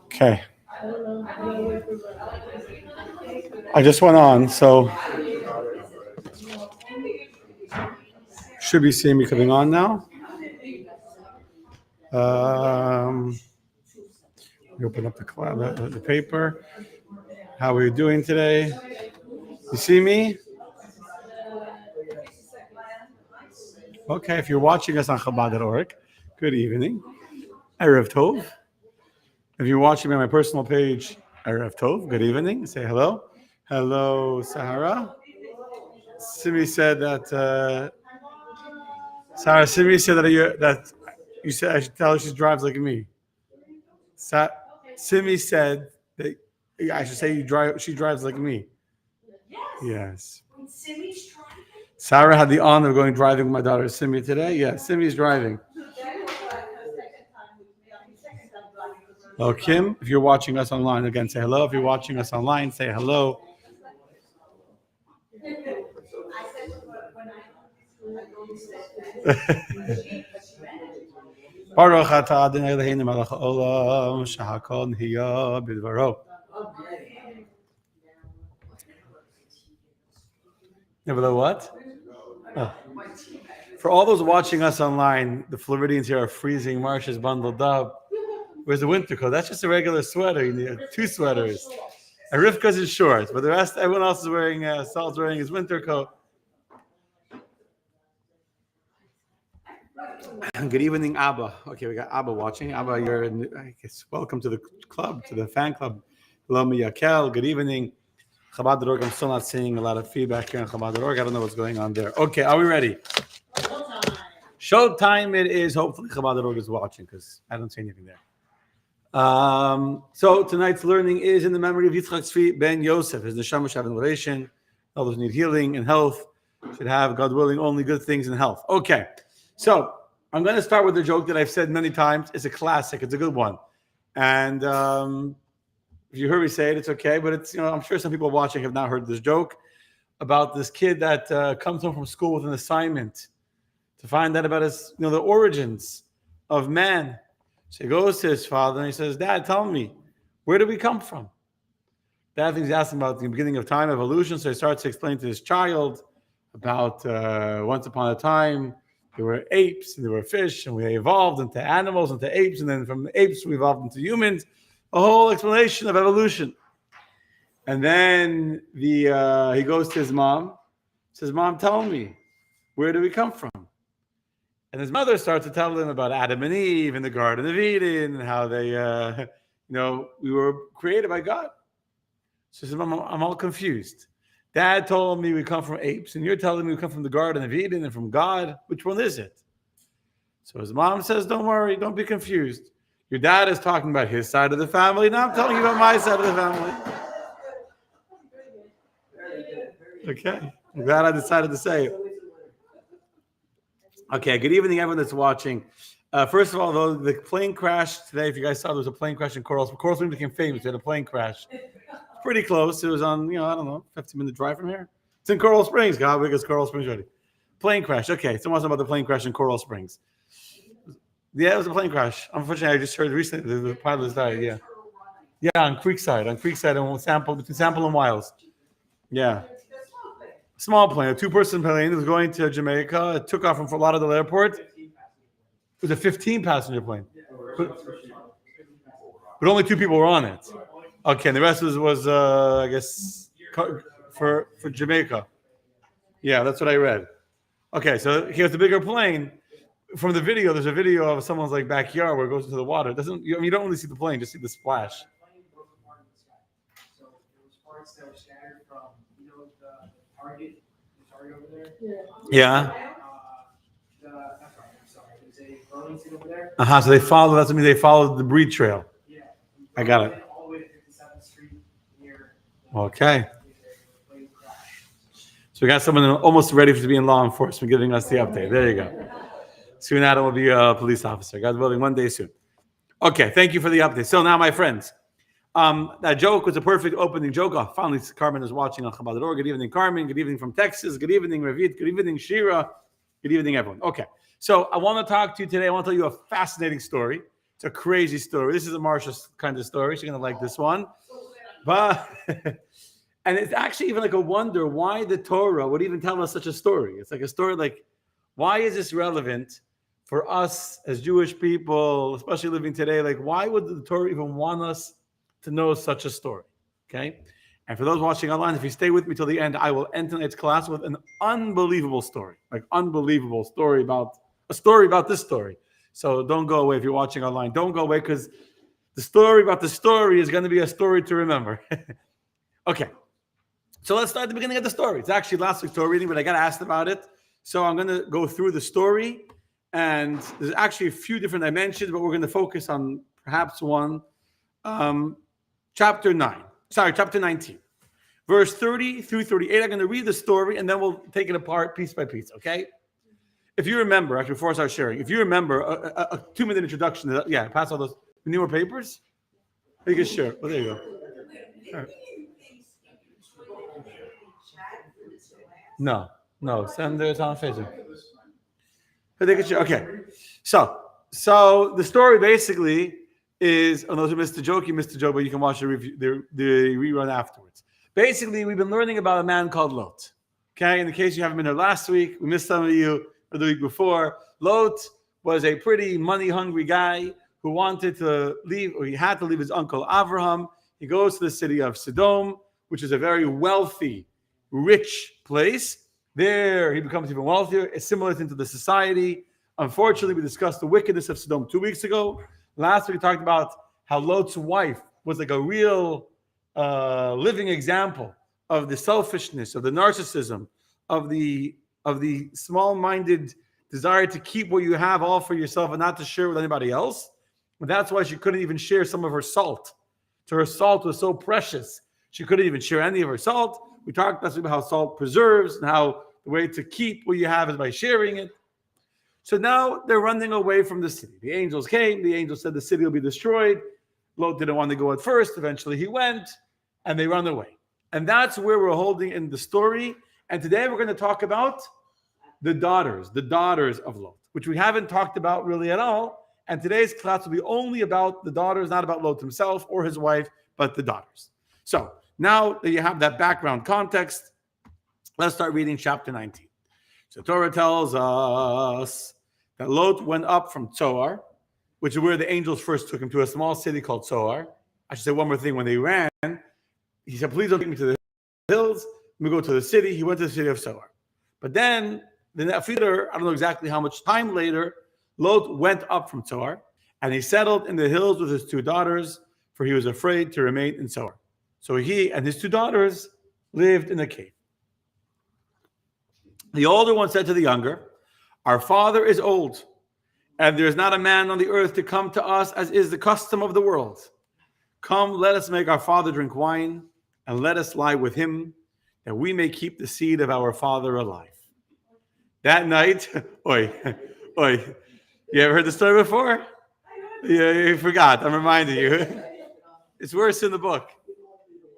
Okay. I just went on, so should be seeing me coming on now. We open up the paper. How are you doing today? You see me? Okay, if you're watching us on Chabad.org, good evening. Erev Tov. If you're watching me on my personal page, Erev Tov, good evening. Say hello. Hello, Sahara. Simi said that. Sarah, Simi said that you said I should tell her she drives like me. Simi said that I should say she drives like me. Yes. Sarah had the honor of going driving with my daughter Simi today. Yeah, Simi's driving. Hello, Kim. If you're watching us online, again, say hello. If you're watching us online, say hello. Baruch atah Adonai Eloheinu melech haolam shehakol nihya b'dvaro. Never what? Oh. For all those watching us online, the Floridians here are freezing. Marsha's bundled up. Where's the winter coat? That's just a regular sweater. You need 2 sweaters. And Rivka's in shorts, but the rest, everyone else is wearing. Sal's wearing his winter coat. Good evening, Abba. Okay, we got Abba watching. Abba, I guess, welcome to the club, to the fan club. Hello, Miyakel. Good evening. Chabad.org. I'm still not seeing a lot of feedback here on Chabad.org. I don't know what's going on there. Okay, are we ready? Showtime it is. Hopefully Chabad.org is watching because I don't see anything there. So tonight's learning is in the memory of Yitzchak Tzvi ben Yosef. His neshama should have an elevation. All those who need healing and health should have, God willing, only good things in health. Okay, so I'm going to start with a joke that I've said many times. It's a classic. It's a good one. And if you heard me say it, it's okay. But it's, I'm sure some people watching have not heard this joke about this kid that comes home from school with an assignment to find out about his, the origins of man. So he goes to his father and he says, Dad, tell me, where did we come from? Dad thinks he's asking about the beginning of time, evolution. So he starts to explain to his child about once upon a time, there were apes and there were fish, and we evolved into animals, into apes, and then from apes we evolved into humans. A whole explanation of evolution. And then he goes to his mom, says, Mom, tell me, where do we come from? And his mother starts to tell him about Adam and Eve in the Garden of Eden and how they, we were created by God. So he says, Mom, I'm all confused. Dad told me we come from apes, and you're telling me we come from the Garden of Eden and from God. Which one is it? So his mom says, don't worry, don't be confused. Your dad is talking about his side of the family. Now I'm telling you about my side of the family. Okay. I'm glad I decided to say it. Okay. Good evening, everyone that's watching. First of all, though, the plane crash today, if you guys saw, there was a plane crash in Coral Springs. Coral Springs became famous. They had a plane crash. Pretty close. It was on, I don't know, 15-minute drive from here. It's in Coral Springs. How big is Coral Springs ready? Plane crash. Okay. Someone asked about the plane crash in Coral Springs. Yeah, it was a plane crash. Unfortunately, I just heard recently the pilots died. Yeah. Yeah, on Creekside and between Sample and Wiles. Yeah. Small plane, a 2-person plane. It was going to Jamaica. It took off from Fort Lauderdale Airport. It was a 15-passenger plane. But only 2 people were on it. Okay, and the rest was I guess, for Jamaica. Yeah, that's what I read. Okay, so he has a bigger plane. From the video, there's a video of someone's backyard where it goes into the water. You don't really see the plane, just see the splash. So there was parts that were scattered from, the target over there. Yeah. There's a Burlington over there. So they followed. That's what I mean. They followed the breed trail. Yeah. I got it. All the way to 57th Street near. Okay. So we got someone almost ready to be in law enforcement giving us the update. There you go. Soon Adam will be a police officer. God willing, one day soon. Okay, thank you for the update. So now, my friends, that joke was a perfect opening joke. Oh, finally, Carmen is watching on Chabad.org. Good evening, Carmen. Good evening from Texas. Good evening, Ravit. Good evening, Shira. Good evening, everyone. Okay, So I want to talk to you today. I want to tell you a fascinating story. It's a crazy story. This is a Marsha kind of story. She's going to like this one. But and it's actually even like a wonder why the Torah would even tell us such a story. It's like a story like, why is this relevant for us as Jewish people, especially living today? Like, why would the Torah even want us to know such a story? Okay. And for those watching online, if you stay with me till the end, I will end tonight's class with an unbelievable story, like unbelievable story about this story. So don't go away if you're watching online. Don't go away because the story about the story is going to be a story to remember. Okay. So let's start at the beginning of the story. It's actually last week's story reading, but I got asked about it. So I'm going to go through the story. And there's actually a few different dimensions, but we're going to focus on perhaps one. Chapter 19. Verse 30 through 38. I'm going to read the story, and then we'll take it apart piece by piece, okay? If you remember, actually, before I start sharing, if you remember a 2-minute introduction, pass all those. You need more papers? You can share. Well, there you go. All right. No, send this on Facebook. Okay, so the story basically is, those who missed the joke, you missed the joke, but you can watch the rerun afterwards. Basically, we've been learning about a man called Lot. Okay, in the case you haven't been here last week, we missed some of you the week before. Lot was a pretty money-hungry guy who wanted to leave, or he had to leave his uncle Avraham. He goes to the city of Sodom, which is a very wealthy, rich place. There, he becomes even wealthier, assimilates into the society. Unfortunately, we discussed the wickedness of Sodom 2 weeks ago. Last week, we talked about how Lot's wife was like a real living example of the selfishness, of the narcissism, of the small-minded desire to keep what you have all for yourself and not to share with anybody else. And that's why she couldn't even share some of her salt. So her salt was so precious. She couldn't even share any of her salt. We talked last week about how salt preserves and how the way to keep what you have is by sharing it. So now they're running away from the city. The angels came. The angels said the city will be destroyed. Lot didn't want to go at first. Eventually he went, and they run away. And that's where we're holding in the story. And today we're going to talk about the daughters of Lot, which we haven't talked about really at all. And today's class will be only about the daughters, not about Lot himself or his wife, but the daughters. So now that you have that background context, let's start reading chapter 19. So Torah tells us that Lot went up from Zoar, which is where the angels first took him, to a small city called Zoar. I should say one more thing. When they ran, he said, please don't take me to the hills. Let me go to the city. He went to the city of Zoar. But then, later, I don't know exactly how much time later, Lot went up from Zoar, and he settled in the hills with his 2 daughters, for he was afraid to remain in Zoar. So he and his 2 daughters lived in a cave. The older one said to the younger, our father is old, and there is not a man on the earth to come to us as is the custom of the world. Come, let us make our father drink wine, and let us lie with him, that we may keep the seed of our father alive. That night, you ever heard the story before? Yeah, you forgot. I'm reminding you. It's worse in the book.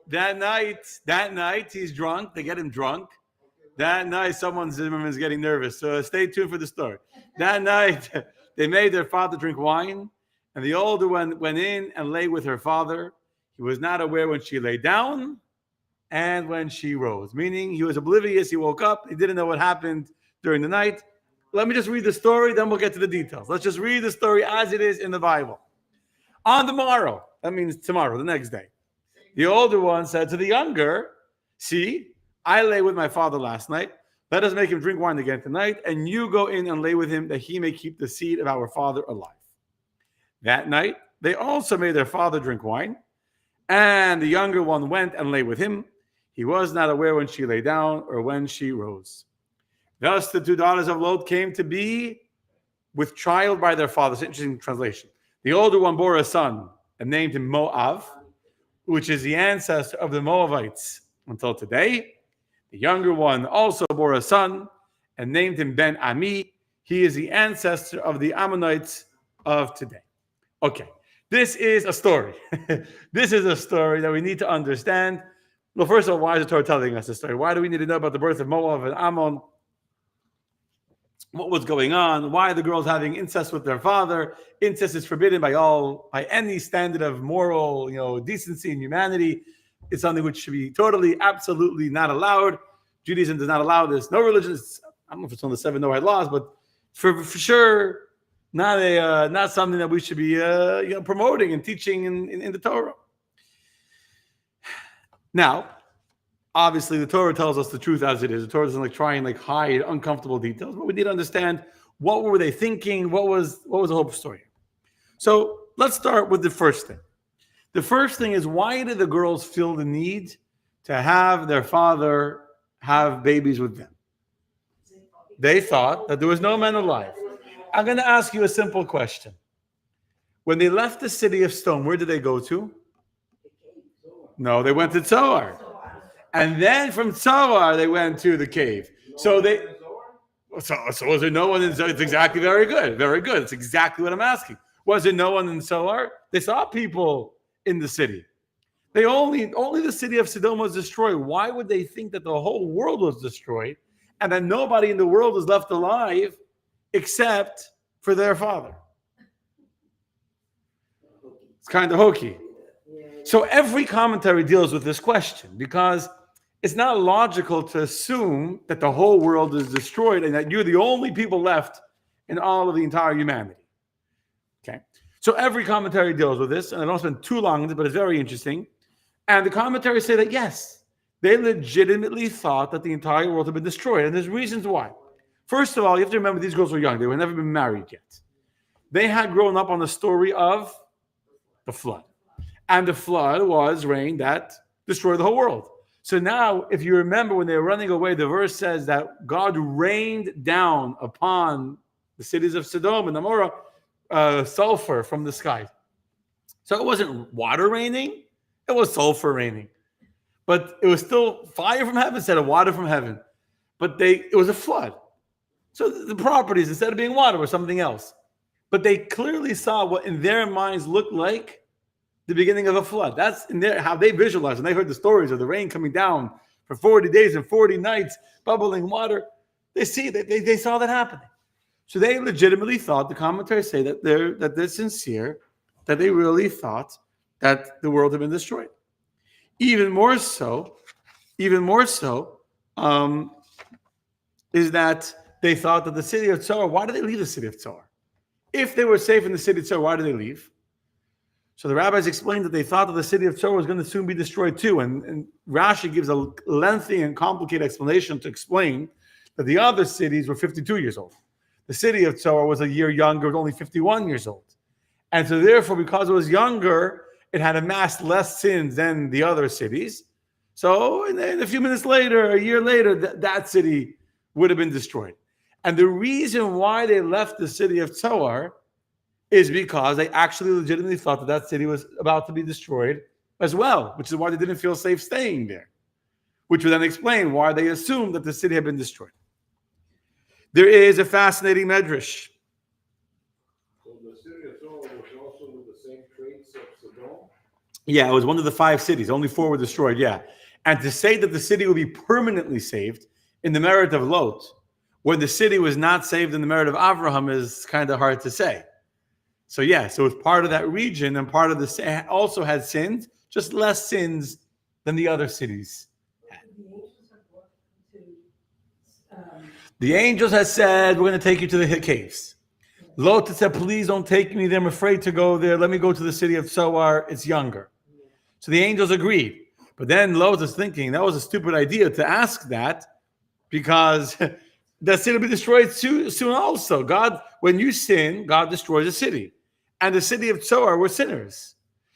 That night, he's drunk. They get him drunk. That night, someone's is getting nervous. So stay tuned for the story. That night, they made their father drink wine, and the older one went in and lay with her father. He was not aware when she lay down and when she rose, meaning he was oblivious. He woke up. He didn't know what happened during the night. Let me just read the story, then we'll get to the details. Let's just read the story as it is in the Bible. On the morrow, that means tomorrow, the next day, the older one said to the younger, see, I lay with my father last night. Let us make him drink wine again tonight, and you go in and lay with him that he may keep the seed of our father alive. That night, they also made their father drink wine, and the younger one went and lay with him. He was not aware when she lay down or when she rose. Thus the 2 daughters of Lot came to be with child by their father. It's an interesting translation. The older one bore a son and named him Moab, which is the ancestor of the Moabites until today. The younger one also bore a son and named him Ben Ami. He is the ancestor of the Ammonites of today. Okay, this is a story. This is a story that we need to understand. Well, first of all, why is the Torah telling us this story? Why do we need to know about the birth of Moab and Ammon? what was going on, why the girls having incest with their father. Incest is forbidden by any standard of moral, decency and humanity. It's something which should be totally, absolutely not allowed. Judaism does not allow this. No religion is, I don't know if it's on the 7 Noahide laws, but for sure, not something that we should be promoting and teaching in the Torah. Now, obviously, the Torah tells us the truth as it is. The Torah doesn't try and hide uncomfortable details, but we need to understand what were they thinking, what was the whole story. So let's start with the first thing. The first thing is, why did the girls feel the need to have their father have babies with them? They thought that there was no man alive. I'm going to ask you a simple question. When they left the city of stone, where did they go to? No, they went to Zoar. And then from Zoar, they went to the cave. So was there no one in Zoar? It's exactly very good. Very good. It's exactly what I'm asking. Was there no one in Zoar? They saw people in the city. They only the city of Sodom was destroyed. Why would they think that the whole world was destroyed and that nobody in the world is left alive except for their father? It's kind of hokey. So every commentary deals with this question because it's not logical to assume that the whole world is destroyed and that you're the only people left in all of the entire humanity. Okay. So every commentary deals with this, and I don't spend too long on it, but it's very interesting. And the commentaries say that, yes, they legitimately thought that the entire world had been destroyed. And there's reasons why. First of all, you have to remember these girls were young. They had never been married yet. They had grown up on the story of the flood. And the flood was rain that destroyed the whole world. So now, if you remember when they were running away, the verse says that God rained down upon the cities of Sodom and Gomorrah sulfur from the sky. So it wasn't water raining, it was sulfur raining. But it was still fire from heaven instead of water from heaven. But it was a flood. So the properties, instead of being water, were something else. But they clearly saw what in their minds looked like the beginning of a flood. That's in there how they visualized, and they heard the stories of the rain coming down for 40 days and 40 nights, bubbling water. They saw that happening. So they legitimately thought, the commentaries say that they're sincere, that they really thought that the world had been destroyed. Even more so, is that they thought that the city of Zoar, why did they leave the city of Zoar? If they were safe in the city of Zoar, why did they leave? So the rabbis explained that they thought that the city of Zoar was going to soon be destroyed too. And Rashi gives a lengthy and complicated explanation to explain that the other cities were 52 years old. The city of Zoar was a year younger, it was only 51 years old. And so therefore, because it was younger, it had amassed less sins than the other cities. So in a few minutes later, a year later, that city would have been destroyed. And the reason why they left the city of Zoar is because they actually legitimately thought that city was about to be destroyed as well, which is why they didn't feel safe staying there, which would then explain why they assumed that the city had been destroyed. There is a fascinating medrash. So the city of Zoar was also with the same traits of Sodom? Yeah, it was one of the 5 cities. Only 4 were destroyed, yeah. And to say that the city would be permanently saved in the merit of Lot, when the city was not saved in the merit of Avraham, is kind of hard to say. So yes, it was part of that region, and part of the also had sins, just less sins than the other cities had. The angels had said, we're going to take you to the caves. Lot said, please don't take me there. I'm afraid to go there. Let me go to the city of Zoar. It's younger. So the angels agreed. But then Lot is thinking, that was a stupid idea to ask that, because that city will be destroyed soon also. God, when you sin, God destroys a city. And the city of Zoar were sinners.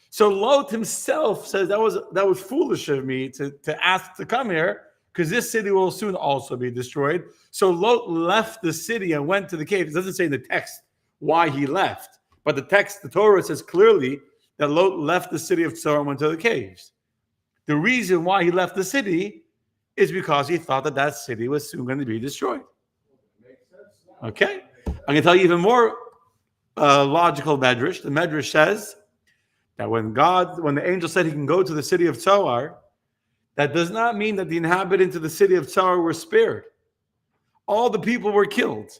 So Lot himself says that was foolish of me to ask to come here, because this city will soon also be destroyed. So Lot left the city and went to the cave. It doesn't say in the text why he left, but the Torah says clearly that Lot left the city of Zoar and went to the caves. The reason why he left the city is because he thought that city was soon going to be destroyed. Okay? I'm going to tell you even more logical medrash. The medrash says that when the angel said he can go to the city of Zoar, that does not mean that the inhabitants of the city of Zoar were spared. All the people were killed.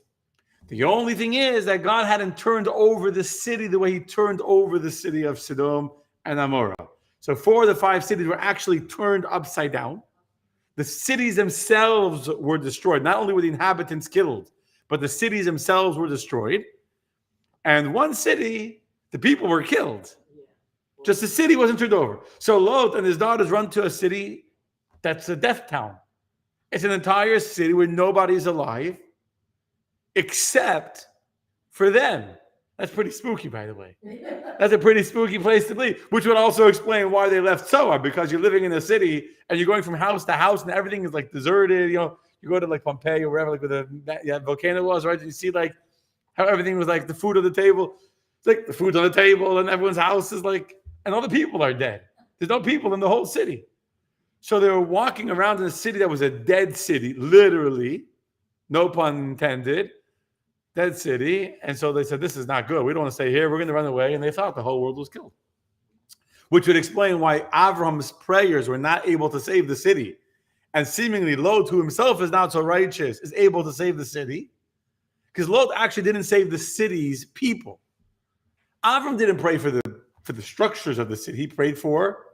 The only thing is that God hadn't turned over the city the way he turned over the city of Sodom and Amorah. So 4 of the 5 cities were actually turned upside down. The cities themselves were destroyed. Not only were the inhabitants killed, but the cities themselves were destroyed. And one city, the people were killed. Just the city wasn't turned over. So Lot and his daughters run to a city that's a death town. It's an entire city where nobody's alive except for them. That's pretty spooky, by the way. That's a pretty spooky place to be, which would also explain why they left Zoar, because you're living in a city and you're going from house to house and everything is like deserted. You know, you go to like Pompeii or wherever, like where the volcano was, right? And you see like how everything was like the food on the table. It's like the food's on the table and everyone's house is like, and all the people are dead. There's no people in the whole city. So they were walking around in a city that was a dead city, literally, no pun intended, dead city. And so they said, this is not good. We don't want to stay here. We're going to run away. And they thought the whole world was killed, which would explain why Avram's prayers were not able to save the city. And seemingly Lot, who himself is not so righteous, is able to save the city, because Lot actually didn't save the city's people. Avram didn't pray for the structures of the city. He prayed for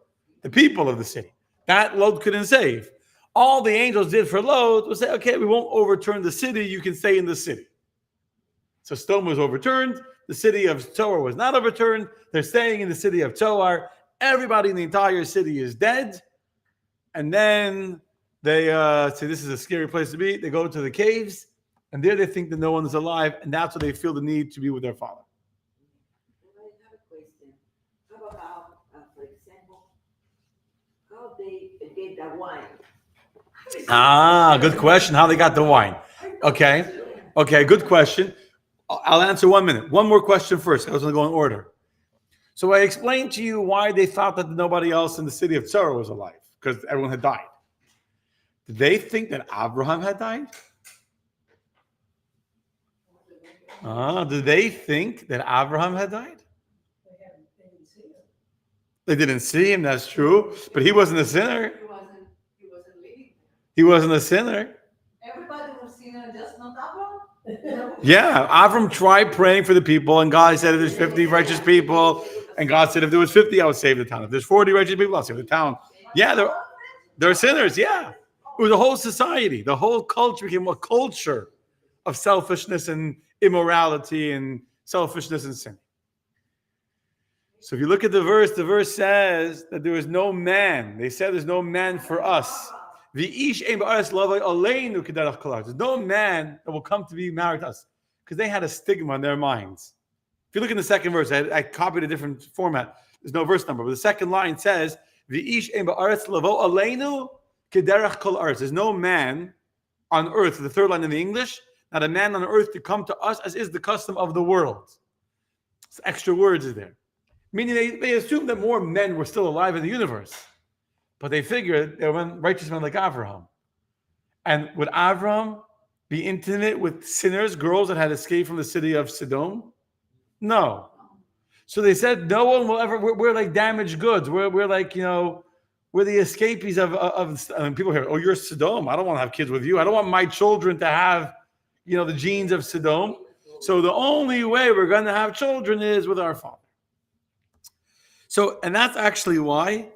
the people of the city. That Lot couldn't save. All the angels did for Lot was say, okay, we won't overturn the city. You can stay in the city. So Sodom was overturned. The city of Zoar was not overturned. They're staying in the city of Zoar. Everybody in the entire city is dead. And then they say this is a scary place to be. They go to the caves, and there they think that no one is alive, and that's why they feel the need to be with their father. I have a question. How about, for example, how they get the wine? Good question. How they got the wine. Okay, good question. I'll answer 1 minute. One more question first. I was going to go in order. So I explained to you why they thought that nobody else in the city of Zoar was alive, because everyone had died. Did they think that Abraham had died? Did they think that Abraham had died? They didn't see him, that's true. But he wasn't a sinner. He wasn't living. He wasn't a sinner. Everybody was sinner, just not Abraham. Yeah, Avram tried praying for the people, and God said, if there's 50 righteous people, and God said, if there was 50, I would save the town. If there's 40 righteous people, I'll save the town. Yeah, they're sinners, yeah. It was a whole society. The whole culture became a culture of selfishness and immorality and selfishness and sin. So if you look at the verse says that there is no man. They said there's no man for us. There's no man that will come to be married to us, because they had a stigma in their minds. If you look in the second verse, I copied a different format. There's no verse number, but the second line says, there's no man on earth, the third line in the English, not a man on earth to come to us as is the custom of the world. It's extra words in there. Meaning they assumed that more men were still alive in the universe. But they figured there were righteous men like Avraham. And would Avraham be intimate with sinners, girls that had escaped from the city of Sodom? No. So they said, no one will ever, we're like damaged goods. We're like, we're the escapees of people here. Oh, you're Sodom. I don't want to have kids with you. I don't want my children to have, the genes of Sodom. So the only way we're going to have children is with our father. So, and that's actually why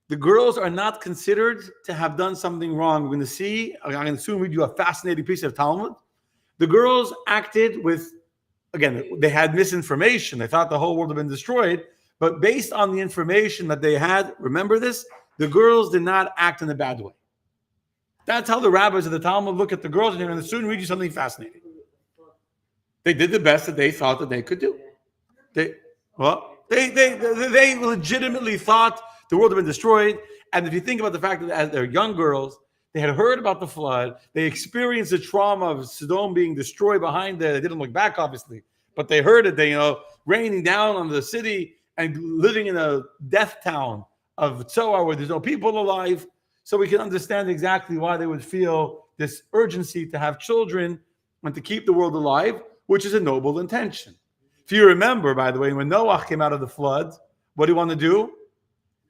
the girls are not considered to have done something wrong. We're going to see, I'm going to soon read you a fascinating piece of Talmud. The girls acted with, again, they had misinformation. They thought the whole world had been destroyed. But based on the information that they had, remember this, the girls did not act in a bad way. That's how the rabbis of the Talmud look at the girls, and they're going to soon read you something fascinating. They did the best that they thought that they could do. They legitimately thought the world had been destroyed. And if you think about the fact that as they're young girls, they had heard about the flood. They experienced the trauma of Sodom being destroyed behind them. They didn't look back, obviously, but they heard it. They, raining down on the city and living in a death town of Zoar where there's no people alive. So we can understand exactly why they would feel this urgency to have children and to keep the world alive, which is a noble intention. If you remember, by the way, when Noah came out of the flood, what do you want to do?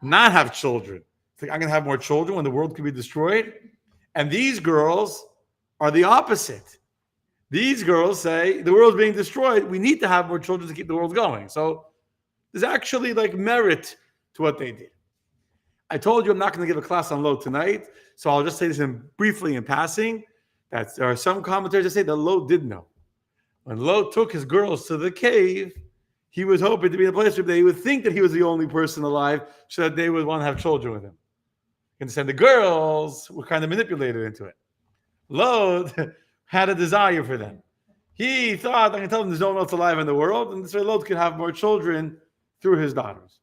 Not have children. It's like, I'm going to have more children when the world could be destroyed. And these girls are the opposite. These girls say the world's being destroyed. We need to have more children to keep the world going. So there's actually like merit to what they did. I told you I'm not going to give a class on Lot tonight, so I'll just say this briefly in passing. That there are some commentators that say that Lot did know. When Lot took his girls to the cave, he was hoping to be in a place where they would think that he was the only person alive, so that they would want to have children with him. You understand? The girls were kind of manipulated into it. Lot had a desire for them. He thought, I can tell them there's no one else alive in the world, and this way Lot could have more children through his daughters.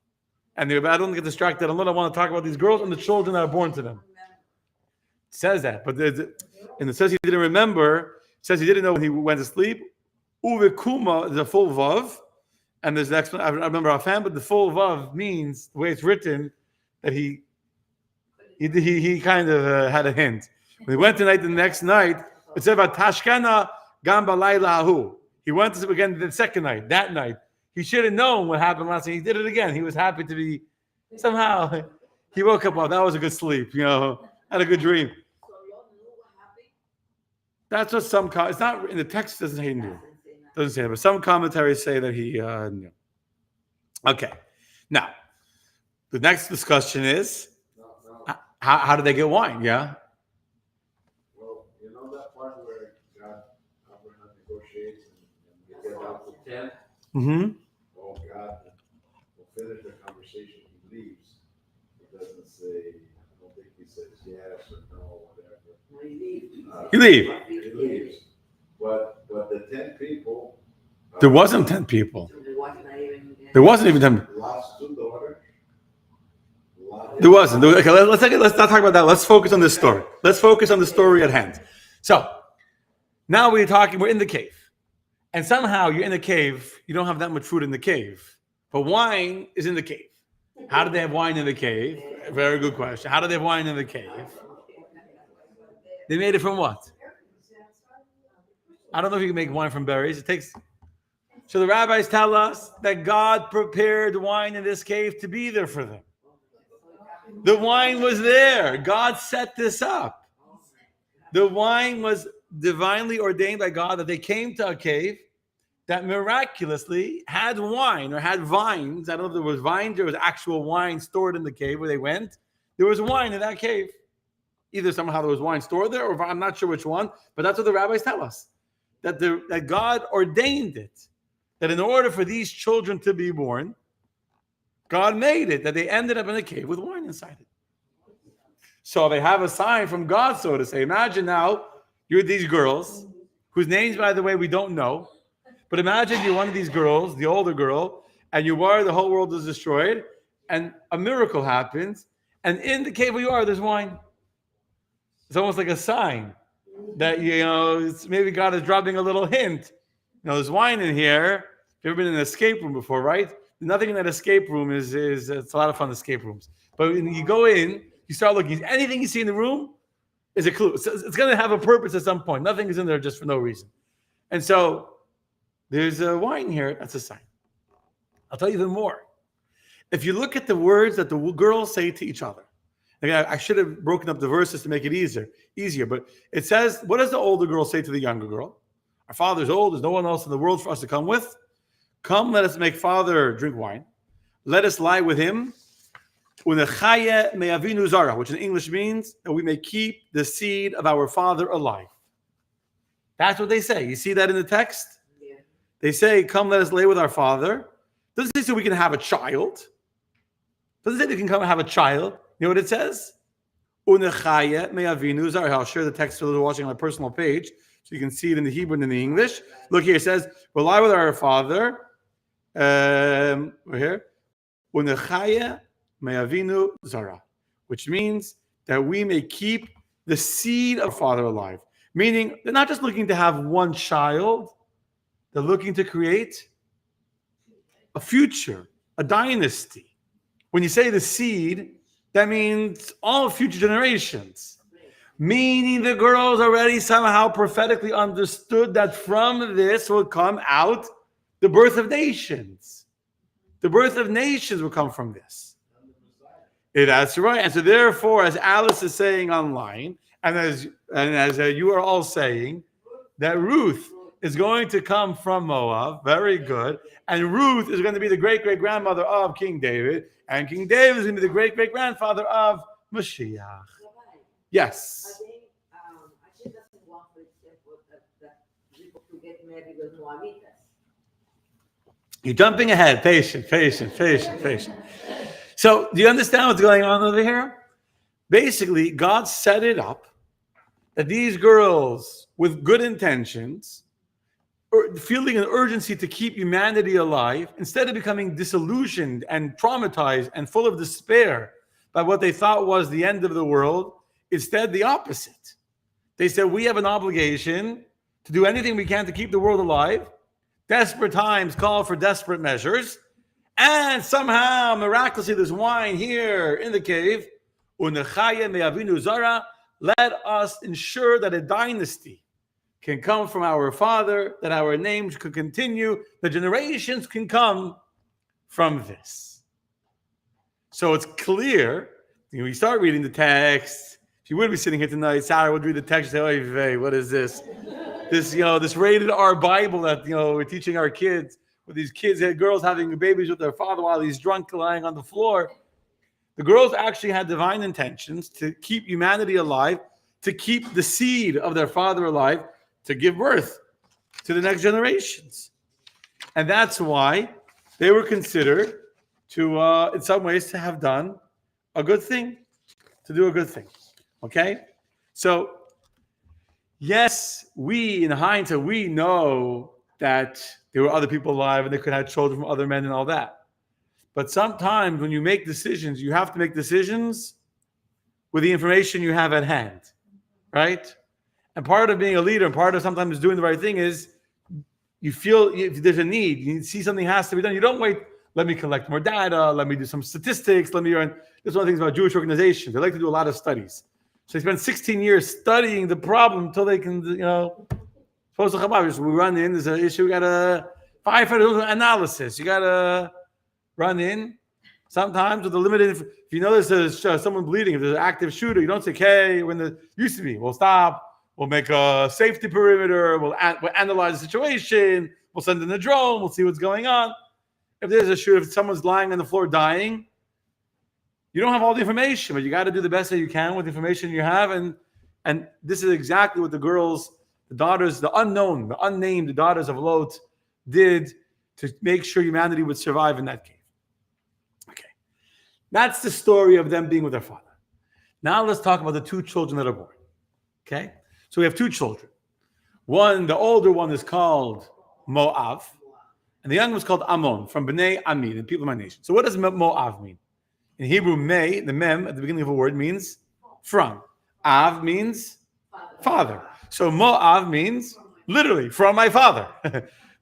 And I don't get distracted. I want to talk about these girls and the children that are born to them. It says that, but and it says he didn't remember. It says he didn't know when he went to sleep. Uve kuma is a full vav, and there's the explanation. I remember offhand, but the full vav means the way it's written that he kind of had a hint. When he went tonight, the next night, it said about Tashkana Gamba Laila Ahu. He went to sleep again the second night, that night. He should have known what happened last night. He did it again. He was happy to be, somehow, he woke up, that was a good sleep, had a good dream. That's what it's not, in the text it doesn't say he knew. Doesn't say that, but some commentaries say that he knew. Okay. Now, the next discussion is, how did they get wine? Yeah? Well, you know that part where God, Abraham negotiates and get out to 10? Mm-hmm. Oh, God will finish the conversation. He leaves. He doesn't say, I don't think he says yes or no, whatever. He leaves. He leaves. But the 10 people. There wasn't 10 people. There wasn't even 10 people. Lost 2 daughters. There wasn't. Okay, let's not talk about that. Let's focus on this story. Let's focus on the story at hand. So, now we're in the cave. And somehow you're in the cave, you don't have that much food in the cave. But wine is in the cave. How did they have wine in the cave? Very good question. How did they have wine in the cave? They made it from what? I don't know if you can make wine from berries. So the rabbis tell us that God prepared wine in this cave to be there for them. The wine was there. God set this up. The wine was divinely ordained by God that they came to a cave that miraculously had wine or had vines. I don't know if there was vines or was actual wine stored in the cave where they went. There was wine in that cave. Either somehow there was wine stored there, or I'm not sure which one, but that's what the rabbis tell us. That God ordained it. That in order for these children to be born, God made it, that they ended up in a cave with wine inside it. So they have a sign from God, so to say. Imagine now, you're these girls, whose names, by the way, we don't know. But imagine you're one of these girls, the older girl, and you worry the whole world is destroyed, and a miracle happens, and in the cave where you are, there's wine. It's almost like a sign that, maybe God is dropping a little hint. There's wine in here. You've ever been in an escape room before, right? Nothing in that escape room is it's a lot of fun, escape rooms. But when you go in, you start looking. Anything you see in the room is a clue. It's going to have a purpose at some point. Nothing is in there just for no reason. And so there's a wine here. That's a sign. I'll tell you even more. If you look at the words that the girls say to each other, again, I should have broken up the verses to make it easier. But it says, what does the older girl say to the younger girl? Our father's old. There's no one else in the world for us to come with. Come, let us make father drink wine. Let us lie with him. Which in English means that we may keep the seed of our father alive. That's what they say. You see that in the text? Yeah. They say, come, let us lay with our father. Doesn't say so we can have a child. Doesn't say we can come and have a child. You know what it says? I'll share the text for those watching on my personal page, so you can see it in the Hebrew and in the English. Look here, it says, we'll lie with our father. We're here. Which means that we may keep the seed of father alive. Meaning, they're not just looking to have one child, they're looking to create a future, a dynasty. When you say the seed, that means all future generations. Meaning the girls already somehow prophetically understood that from this will come out the birth of nations. The birth of nations will come from this. Yeah, that's right. And so therefore, as Alice is saying online, and as you are all saying, that Ruth is going to come from Moab. Very good. And Ruth is going to be the great-great-grandmother of King David. And King David is going to be the great-great-grandfather of Mashiach. Rabbi, Yes. again, she doesn't want, for example, that people to get married with Moabitas. You're jumping ahead. Patient. So, do you understand what's going on over here? Basically, God set it up that these girls with good intentions, feeling an urgency to keep humanity alive, instead of becoming disillusioned and traumatized and full of despair by what they thought was the end of the world, instead the opposite. They said, we have an obligation to do anything we can to keep the world alive. Desperate times call for desperate measures. And somehow, miraculously, there's wine here in the cave. Let us ensure that a dynasty can come from our father, that our names could continue, the generations can come from this. So it's clear, when you start reading the text, if you would be sitting here tonight, Sarah would read the text and say, "Oy vey, what is this? This rated R Bible that we're teaching our kids, with these kids, girls having babies with their father while he's drunk lying on the floor." The girls actually had divine intentions to keep humanity alive, to keep the seed of their father alive, to give birth to the next generations. And that's why they were considered to, in some ways, to have done a good thing, to do a good thing. Okay? So, yes, we, in hindsight, we know that there were other people alive and they could have children from other men and all that. But sometimes when you make decisions, you have to make decisions with the information you have at hand, right? And part of being a leader and part of sometimes doing the right thing is you feel if there's a need, you see something has to be done. You don't wait, let me collect more data, let me do some statistics, let me run. This is one of the things about Jewish organizations. They like to do a lot of studies. So they spend 16 years studying the problem until they can, we run in, there's an issue, we got a firefighter analysis. You got to run in. Sometimes with the limited, if you know there's someone bleeding, if there's an active shooter, you don't say, okay, when the used to be, we'll stop, we'll make a safety perimeter, we'll analyze the situation, we'll send in a drone, we'll see what's going on. If there's a shooter, if someone's lying on the floor dying, you don't have all the information, but you got to do the best that you can with the information you have. And this is exactly what the girls, the daughters, the unknown, the unnamed, the daughters of Lot did to make sure humanity would survive in that cave. Okay. That's the story of them being with their father. Now let's talk about the two children that are born. Okay? So we have two children. One, the older one is called Moav, and the young one is called Ammon, from Bnei Ami, the people of my nation. So what does Moav mean? In Hebrew, me, the mem, at the beginning of a word, means from. Av means father. So Moav means literally from my father.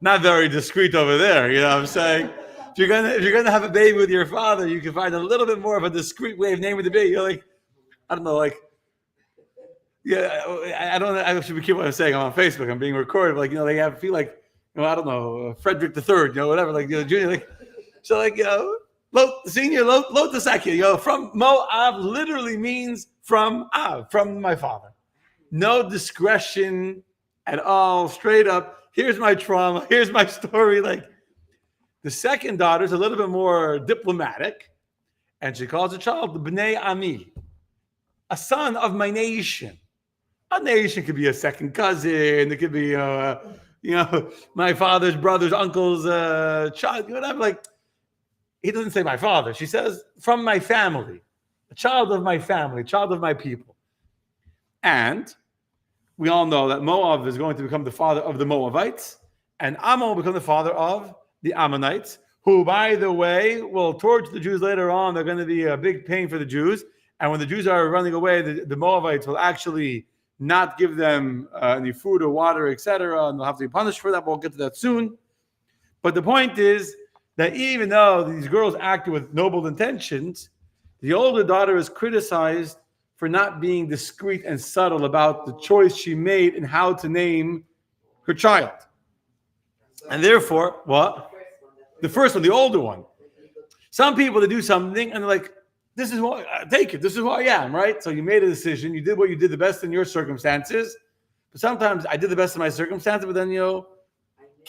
Not very discreet over there, you know what I'm saying? If you're gonna have a baby with your father, you can find a little bit more of a discreet way of naming the baby. You're like, I don't know, like, yeah, I should be careful what I'm saying. I'm on Facebook. I'm being recorded. Like, they feel like, I don't know, Frederick III, whatever, like, junior, like, so like, Lot the senior, Lot the second, from Moab literally means from Av, from my father. No discretion at all, straight up. Here's my trauma. Here's my story. Like, the second daughter is a little bit more diplomatic, and she calls the child the Bnei Ami, a son of my nation. A nation could be a second cousin. It could be, my father's brother's uncle's child. Whatever. Like, he doesn't say my father. She says from my family, a child of my family, child of my people. And we all know that Moab is going to become the father of the Moabites, and Ammon will become the father of the Ammonites, who, by the way, will torch the Jews later on. They're going to be a big pain for the Jews. And when the Jews are running away, the Moabites will actually not give them any food or water, etc., and they'll have to be punished for that. We'll get to that soon. But the point is that even though these girls acted with noble intentions, the older daughter is criticized for not being discreet and subtle about the choice she made in how to name her child. And therefore, what? The first one, the older one. Some people, they do something and they're like, this is what, take it, this is who I am, right? So you made a decision, you did what you did the best in your circumstances. But sometimes I did the best in my circumstances, but then,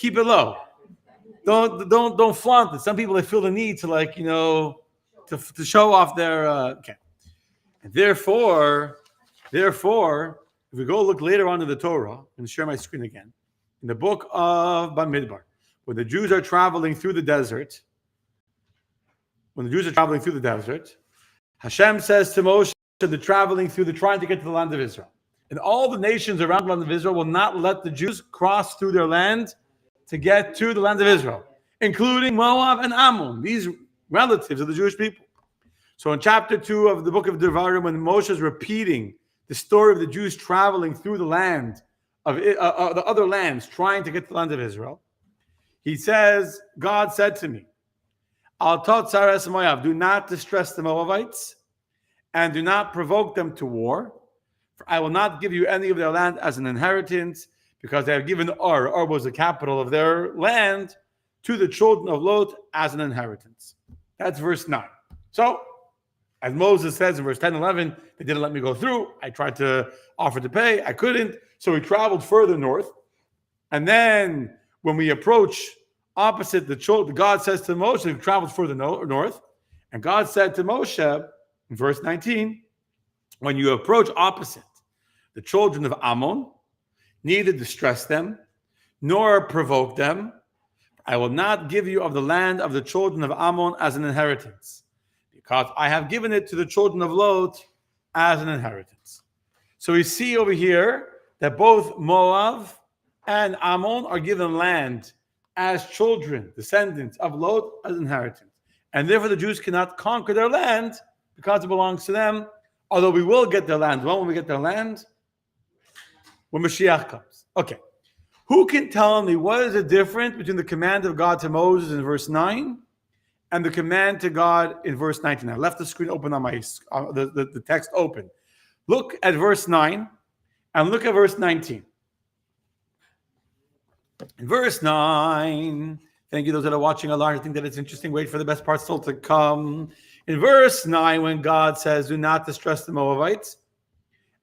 Keep it low. Don't flaunt it. Some people, they feel the need to to show off their okay. And therefore, if we go look later on in the Torah, and share my screen again, in the book of Bamidbar, when the Jews are traveling through the desert, Hashem says to Moshe, they're trying to get to the land of Israel. And all the nations around the land of Israel will not let the Jews cross through their land to get to the land of Israel, including Moab and Ammon, these relatives of the Jewish people. So in chapter 2 of the book of Devarim, when Moshe is repeating the story of the Jews traveling through the land of the other lands, trying to get to the land of Israel, he says, God said to me, Al Totzares Moab, do not distress the Moabites and do not provoke them to war. For I will not give you any of their land as an inheritance, because they have given Ur was the capital of their land, to the children of Lot as an inheritance. That's verse 9. So, as Moses says in verse 10 and 11, they didn't let me go through. I tried to offer to pay. I couldn't. So we traveled further north. And then when we approach opposite the children, God says to Moshe, we traveled further north. And God said to Moshe, in verse 19, when you approach opposite the children of Ammon, neither distress them, nor provoke them. I will not give you of the land of the children of Ammon as an inheritance, because I have given it to the children of Lot as an inheritance. So we see over here that both Moab and Ammon are given land as children, descendants of Lot, as inheritance. And therefore the Jews cannot conquer their land because it belongs to them, although we will get their land. When will we get their land? When Mashiach comes. Okay. Who can tell me what is the difference between the command of God to Moses in verse 9 and the command to God in verse 19? I left the screen open on my the text open. Look at verse 9 and look at verse 19. In verse 9, thank you those that are watching online. I think that it's interesting. Wait for the best part still to come. In verse 9, when God says, do not distress the Moabites,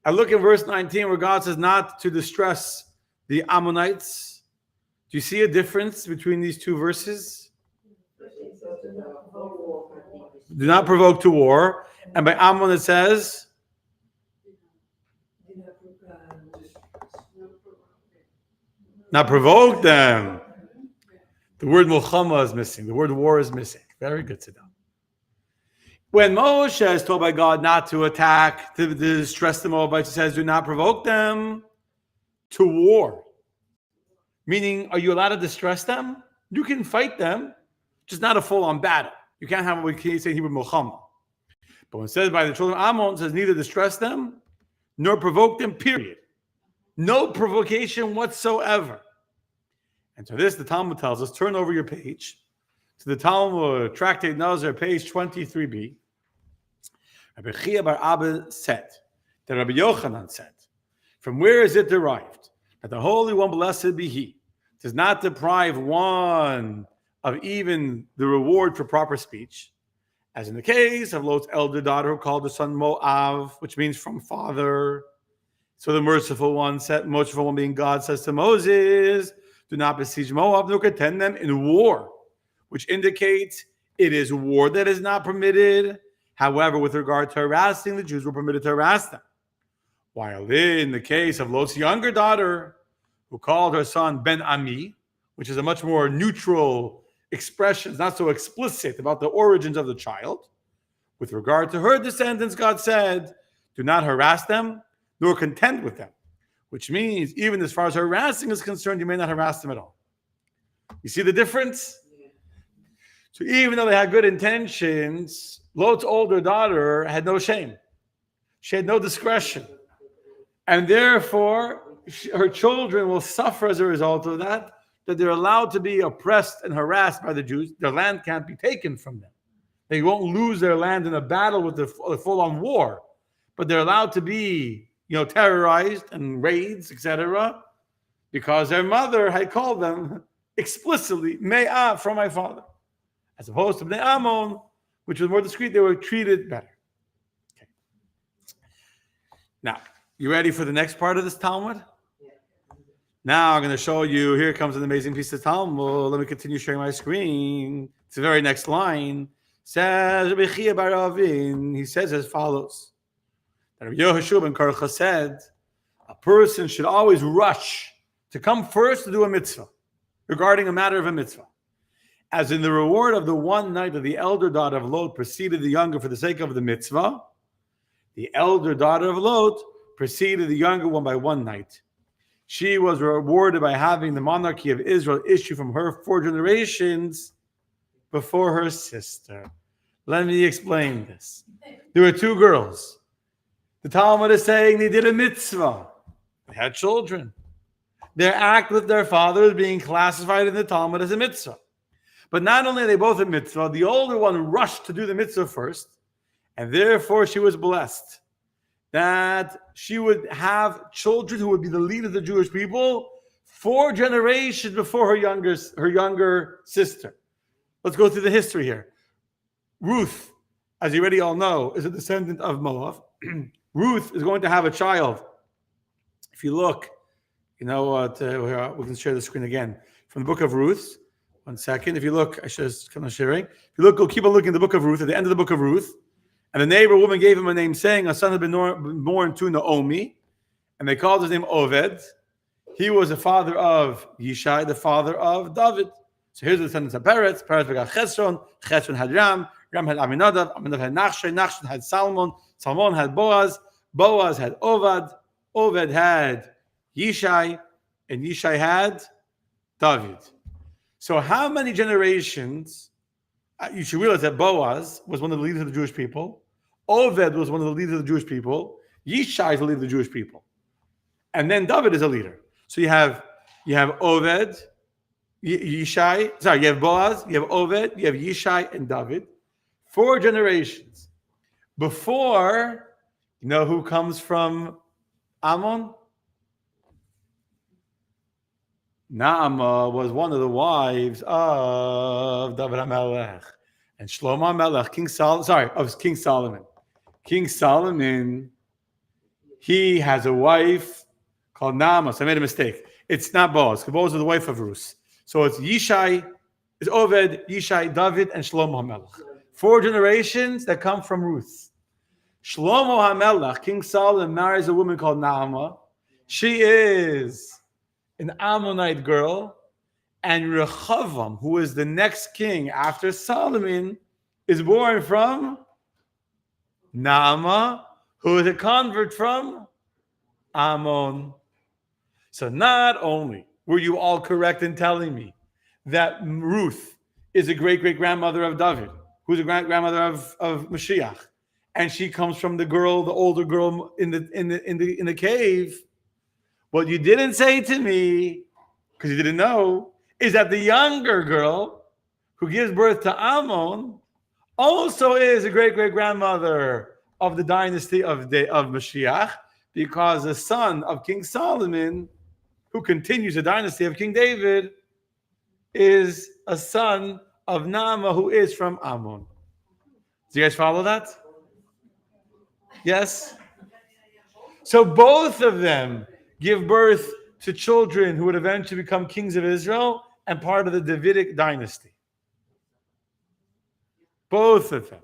I look at verse 19 where God says not to distress the Ammonites. Do you see a difference between these two verses? Do not provoke to war. And by Ammon it says, not provoke them. The word Mulchama is missing. The word war is missing. Very good, Saddam. When Moshe is told by God not to attack, to distress the Moabites, he says, do not provoke them to war. Meaning, are you allowed to distress them? You can fight them, just not a full-on battle. You can't have what we say in Hebrew, Mulchama. But when it says by the children of Ammon, it says neither distress them, nor provoke them, period. No provocation whatsoever. And so this, the Talmud tells us, turn over your page to the Talmud, Tractate Nazar, page 23b. Rabbi Chia bar Abba said, that Rabbi Yochanan said, from where is it derived that the Holy One, blessed be He, does not deprive one of even the reward for proper speech, as in the case of Lot's elder daughter who called her son Moav, which means from father. So the merciful one being God, says to Moses, do not besiege Moab, nor contend them in war, which indicates it is war that is not permitted. However, with regard to harassing, the Jews were permitted to harass them. While in the case of Lot's younger daughter, who called her son Ben Ami, which is a much more neutral expression, it's not so explicit about the origins of the child. With regard to her descendants, God said, do not harass them, nor contend with them. Which means, even as far as harassing is concerned, you may not harass them at all. You see the difference? So even though they had good intentions, Lot's older daughter had no shame. She had no discretion. And therefore, her children will suffer as a result of that they're allowed to be oppressed and harassed by the Jews. Their land can't be taken from them. They won't lose their land in a battle with the full-on war. But they're allowed to be, terrorized and raids, etc., because their mother had called them explicitly, Me'ah, from my father. As opposed to Bnei Ammon, which was more discreet, they were treated better. Okay. Now, you ready for the next part of this Talmud? Now I'm going to show you. Here comes an amazing piece of Talmud. Let me continue sharing my screen. It's the very next line. Says Rabbi Chia bar Ravin. He says as follows: that Rabbi Yehoshua ben Karcha said, a person should always rush to come first to do a mitzvah regarding a matter of a mitzvah. As in the reward of the one night that the elder daughter of Lot preceded the younger for the sake of the mitzvah, the elder daughter of Lot preceded the younger one by one night. She was rewarded by having the monarchy of Israel issue from her 4 generations before her sister. Let me explain this. There were 2 girls. The Talmud is saying they did a mitzvah. They had children. Their act with their father is being classified in the Talmud as a mitzvah. But not only are they both a mitzvah, the older one rushed to do the mitzvah first, and therefore she was blessed that she would have children who would be the leader of the Jewish people 4 generations before her younger sister. Let's go through the history here. Ruth, as you already all know, is a descendant of Moab. Ruth is going to have a child. If you look, you know what, we can share the screen again. From the book of Ruth. One second. If you look, I should just come on sharing. If you look, go keep on looking at the book of Ruth, at the end of the book of Ruth. And the neighbor woman gave him a name, saying, a son had been born to Naomi, and they called his name Oved. He was the father of Yishai, the father of David. So here's the descendants of Peretz. Peretz begot Chesron. Chesron had Ram. Ram had Aminadab. Aminadab had Nachshon. Nachshon had Salmon. Salmon had Boaz. Boaz had Oved. Oved had Yishai. And Yishai had David. So how many generations? You should realize that Boaz was one of the leaders of the Jewish people. Oved was one of the leaders of the Jewish people. Yishai is the leader of the Jewish people. And then David is a leader. So you have Oved, Yishai. Sorry, you have Boaz, you have Oved, you have Yishai and David. 4 generations. Before, you know who comes from Ammon? Naamah was one of the wives of David HaMelech. And Shlomo HaMelech, King Solomon. King Solomon, he has a wife called Naamah. So I made a mistake. It's not Boaz, because Boaz is the wife of Ruth. So it's Yishai, it's Oved, Yishai, David, and Shlomo HaMelech. 4 generations that come from Ruth. Shlomo HaMelech, King Solomon, marries a woman called Naamah. She is an Ammonite girl, and Rechavam, who is the next king after Solomon, is born from Naamah, who is a convert from Ammon. So not only were you all correct in telling me that Ruth is a great-great-grandmother of David, who's a grandmother of Mashiach, and she comes from the older girl in the cave. What you didn't say to me, because you didn't know, is that the younger girl who gives birth to Ammon also is a great-great-grandmother of the dynasty of Mashiach, because the son of King Solomon, who continues the dynasty of King David, is a son of Naamah, who is from Ammon. Do you guys follow that? Yes? So both of them give birth to children who would eventually become kings of Israel and part of the Davidic dynasty. Both of them.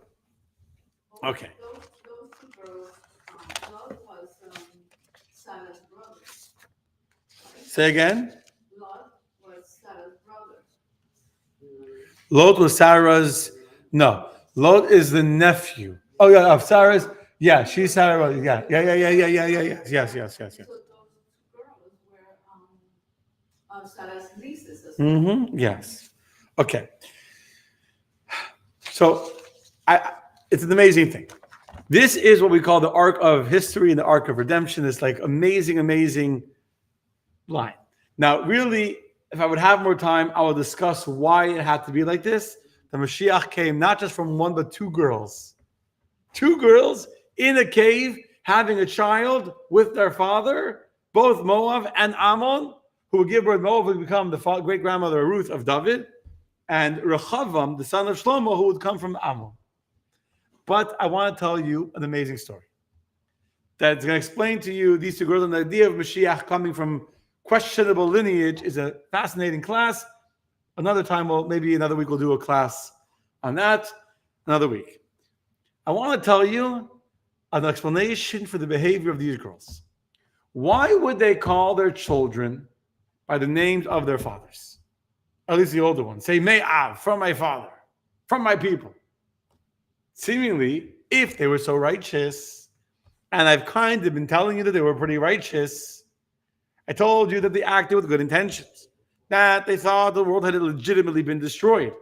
Okay. Those 2 girls, Lot was Sarah's brother. Say again? Lot was Sarah's brother. Lot was Sarah's. No, Lot is the nephew. Oh yeah, of Sarah's. Yeah, she's Sarah. Yeah. Yes. So those 2 girls were Sarah's nieces as well. Mm-hmm. Yes. Okay. So, it's an amazing thing. This is what we call the arc of history and the arc of redemption. This like amazing line. Now, really, if I would have more time, I will discuss why it had to be like this. The Mashiach came not just from 1, but 2 girls. 2 girls in a cave having a child with their father, both Moab and Ammon, who would give birth. Moab would become the great-grandmother Ruth of David, and Rechavam, the son of Shlomo, who would come from Ammon. But I want to tell you an amazing story that's going to explain to you these 2 girls and the idea of Mashiach coming from questionable lineage is a fascinating class. Another time, maybe another week, we'll do a class on that. Another week. I want to tell you an explanation for the behavior of these girls. Why would they call their children by the names of their fathers? At least the older ones. Say, Me'av, from my father, from my people. Seemingly, if they were so righteous, and I've kind of been telling you that they were pretty righteous, I told you that they acted with good intentions, that they thought the world had legitimately been destroyed,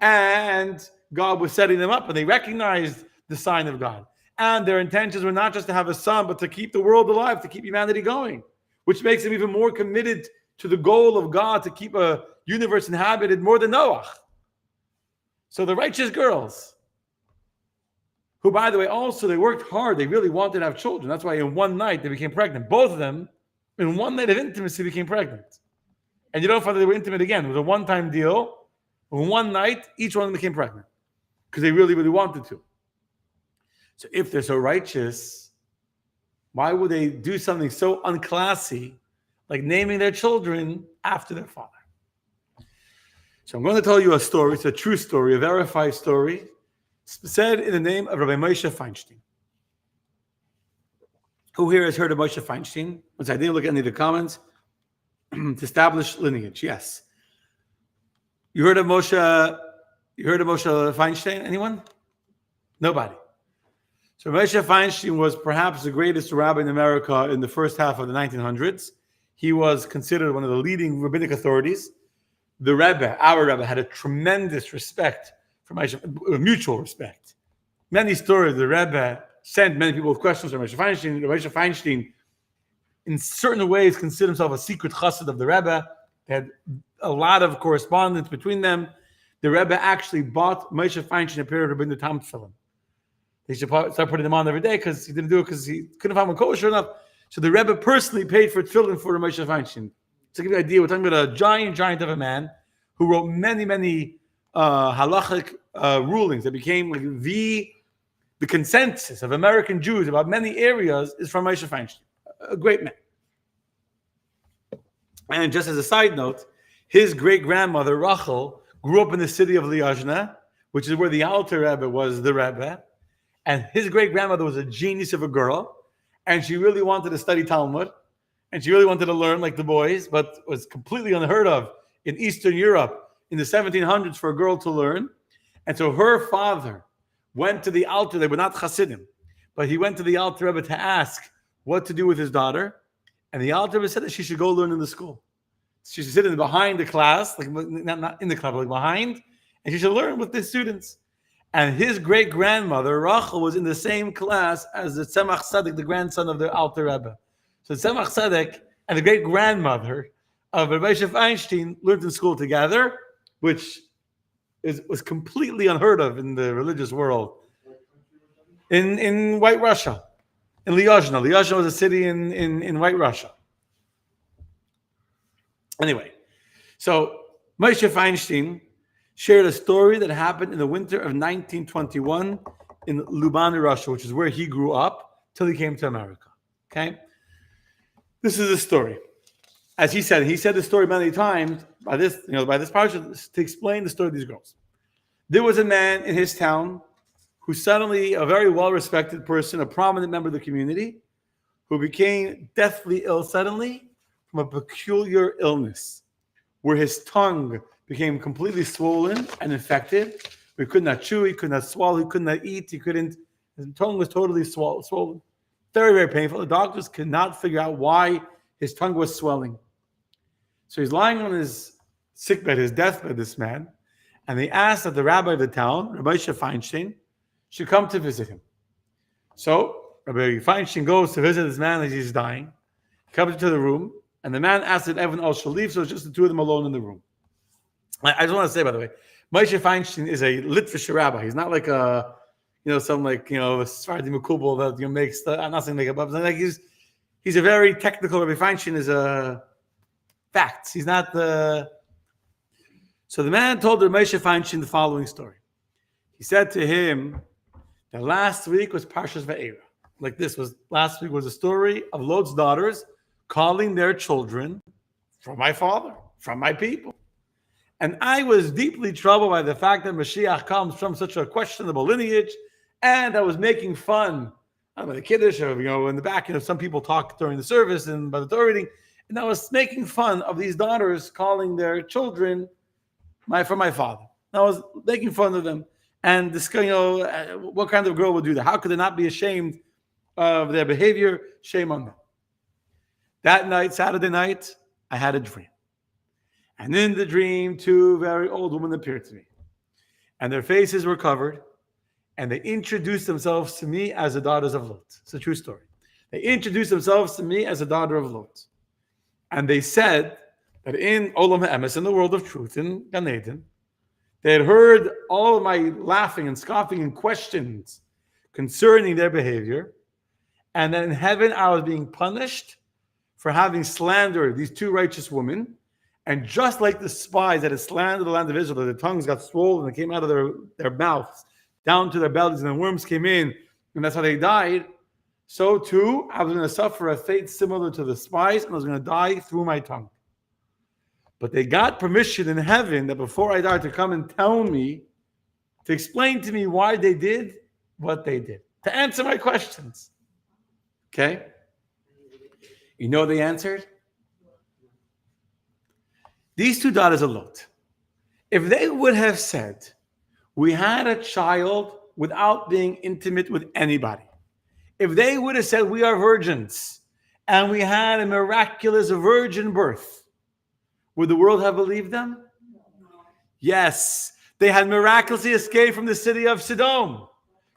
and God was setting them up, and they recognized the sign of God. And their intentions were not just to have a son, but to keep the world alive, to keep humanity going, which makes them even more committed to the goal of God to keep a universe inhabited more than Noah. So the righteous girls, who, by the way, also they worked hard, they really wanted to have children. That's why in one night they became pregnant. Both of them, in one night of intimacy, became pregnant. And you don't find that they were intimate again. It was a one-time deal. In one night, each one of them became pregnant because they really, really wanted to. So if they're so righteous, why would they do something so unclassy like naming their children after their father? So I'm going to tell you a story. It's a true story, a verified story, said in the name of Rabbi Moshe Feinstein. Who here has heard of Moshe Feinstein? Once I didn't look at any of the comments. To establish lineage, yes. You heard of Moshe Feinstein? Anyone? Nobody. So Moshe Feinstein was perhaps the greatest rabbi in America in the first half of the 1900s. He was considered one of the leading rabbinic authorities. The Rebbe, our Rebbe, had a tremendous respect for Moshe, mutual respect. Many stories, the Rebbe sent many people with questions for Moshe Feinstein. Moshe Feinstein, in certain ways, considered himself a secret chassid of the Rebbe. They had a lot of correspondence between them. The Rebbe actually bought Moshe Feinstein a pair of Rabbeinu Tam tefillin. They should start putting them on every day because he didn't do it because he couldn't find one kosher enough. So the Rebbe personally paid for tefillin for Moshe Feinstein. To give you an idea, we're talking about a giant of a man who wrote many halachic rulings that became like the consensus of American Jews about many areas is from Moshe Feinstein. A great man. And just as a side note, his great-grandmother, Rachel, grew up in the city of Liozna, which is where the Alter Rebbe was the Rebbe. And his great-grandmother was a genius of a girl. And she really wanted to study Talmud. And she really wanted to learn like the boys, but was completely unheard of in Eastern Europe in the 1700s for a girl to learn. And so her father went to the Alter. They were not Hasidim, but he went to the Alter Rebbe to ask what to do with his daughter. And the Alter Rebbe said that she should go learn in the school. She should sit behind the class, like not in the class, but like behind, and she should learn with the students. And his great-grandmother, Rachel, was in the same class as the Tzemach Tzedek, the grandson of the Alter Rebbe. So Tzemach Tzedek and the great-grandmother of Rabbi Moshe Feinstein learned in school together, which was completely unheard of in the religious world. In White Russia. In Liozna. Liozna was a city in White Russia. Anyway, so Moshe Feinstein shared a story that happened in the winter of 1921 in Luban, Russia, which is where he grew up till he came to America. Okay? This is a story. As he said the story many times by this parasha to explain the story of these girls. There was a man in his town who suddenly, a very well-respected person, a prominent member of the community, who became deathly ill suddenly from a peculiar illness, where his tongue became completely swollen and infected. He could not chew, he could not swallow, he could not eat, his tongue was totally swollen. Very, very painful. The doctors could not figure out why his tongue was swelling. So he's lying on his sickbed, his deathbed, this man, and they asked that the rabbi of the town, Rabbi Moshe Feinstein, should come to visit him. So Rabbi Feinstein goes to visit this man as he's dying. He comes into the room, and the man asks that everyone else should leave, so it's just the two of them alone in the room. I just want to say, by the way, Moshe Feinstein is a Litvish rabbi. He's not like a, some like, a Sephardi Mekubal that makes the, I'm not saying make up, like he's a very technical. Rabbi Feinstein is a facts. He's not the. So the man told Rabbi Moshe Feinstein the following story. He said to him that last week was Parshas Va'era. Like last week was a story of Lot's daughters calling their children from my father, from my people. And I was deeply troubled by the fact that Mashiach comes from such a questionable lineage, and I was making fun of the Kiddush, or, in the back, some people talk during the service and by the Torah reading, and I was making fun of these daughters calling their children from my father. I was making fun of them and discussing, what kind of girl would do that? How could they not be ashamed of their behavior? Shame on them. That night, Saturday night, I had a dream. And in the dream, two very old women appeared to me. And their faces were covered. And they introduced themselves to me as the daughters of Lot. It's a true story. They introduced themselves to me as a daughter of Lot. And they said that in Olam HaEmes, in the world of truth, in Gan Eden, they had heard all of my laughing and scoffing and questions concerning their behavior. And that in heaven, I was being punished for having slandered these two righteous women. And just like the spies that had slandered the land of Israel, that their tongues got swollen and came out of their mouths down to their bellies, and the worms came in, and that's how they died, so too, I was going to suffer a fate similar to the spies, and I was going to die through my tongue. But they got permission in heaven that before I died to come and tell me, to explain to me why they did what they did, to answer my questions. Okay? You know they answered? These two daughters of Lot, if they would have said, we had a child without being intimate with anybody, if they would have said, we are virgins, and we had a miraculous virgin birth, would the world have believed them? Yes. They had miraculously escaped from the city of Sodom.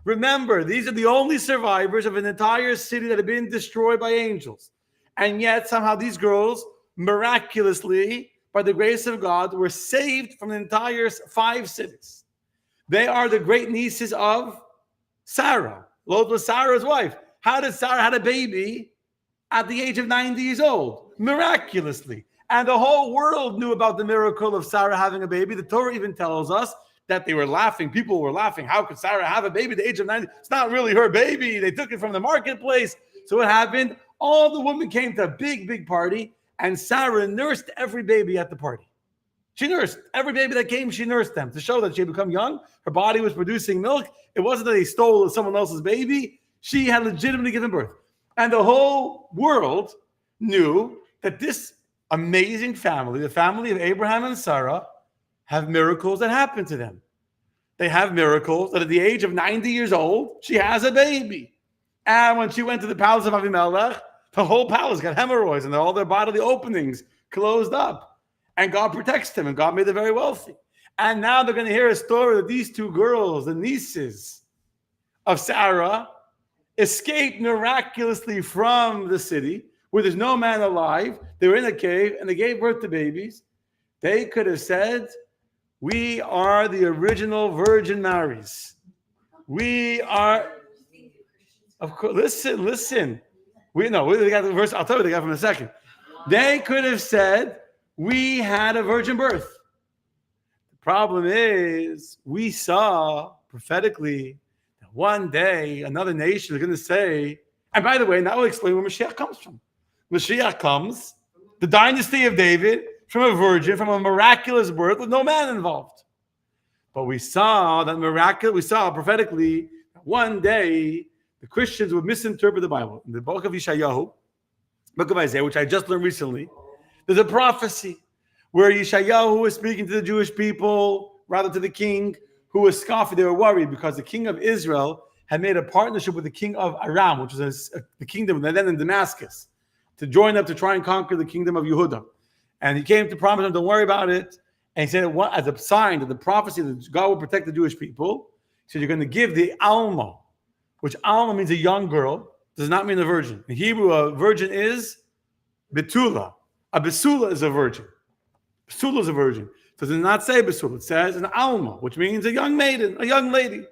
Remember, these are the only survivors of an entire city that had been destroyed by angels. And yet, somehow, these girls, miraculously, by the grace of God, were saved from the entire 5 cities. They are the great nieces of Sarah. Lot was Sarah's wife. How did Sarah have a baby at the age of 90 years old? Miraculously. And the whole world knew about the miracle of Sarah having a baby. The Torah even tells us that they were laughing. People were laughing. How could Sarah have a baby at the age of 90? It's not really her baby. They took it from the marketplace. So what happened? All the women came to a big, big party, and Sarah nursed every baby at the party. She nursed every baby that came. She nursed them to show that she had become young. Her body was producing milk. It wasn't that they stole someone else's baby. She had legitimately given birth. And the whole world knew that this amazing family, the family of Abraham and Sarah, have miracles that happen to them. They have miracles that at the age of 90 years old, she has a baby. And when she went to the palace of Avimelech, the whole palace got hemorrhoids and all their bodily openings closed up. And God protects them, and God made them very wealthy. And now they're going to hear a story that these two girls, the nieces of Sarah, escaped miraculously from the city where there's no man alive. They were in a cave, and they gave birth to babies. They could have said, we are the original Virgin Marys. We are, of course, listen. We got the verse, I'll tell you what they got from a second. They could have said, we had a virgin birth. The problem is, we saw prophetically that one day another nation is going to say, and by the way, now we'll explain where Mashiach comes from. Mashiach comes, the dynasty of David, from a virgin, from a miraculous birth with no man involved. But we saw prophetically that one day the Christians would misinterpret the Bible. In the book of Yeshayahu, book of Isaiah, which I just learned recently, there's a prophecy where Yeshayahu was speaking to the Jewish people, rather to the king, who was scoffing. They were worried because the king of Israel had made a partnership with the king of Aram, which was the kingdom then in Damascus, to join up to try and conquer the kingdom of Yehuda. And he came to promise them, don't worry about it. And he said, as a sign of the prophecy that God will protect the Jewish people, he said, you're going to give the Alma, which Alma means a young girl, does not mean a virgin. In Hebrew, a virgin is Betula. A Besula is a virgin. Besula is a virgin. So it does not say Besula. It says an Alma, which means a young maiden, a young lady.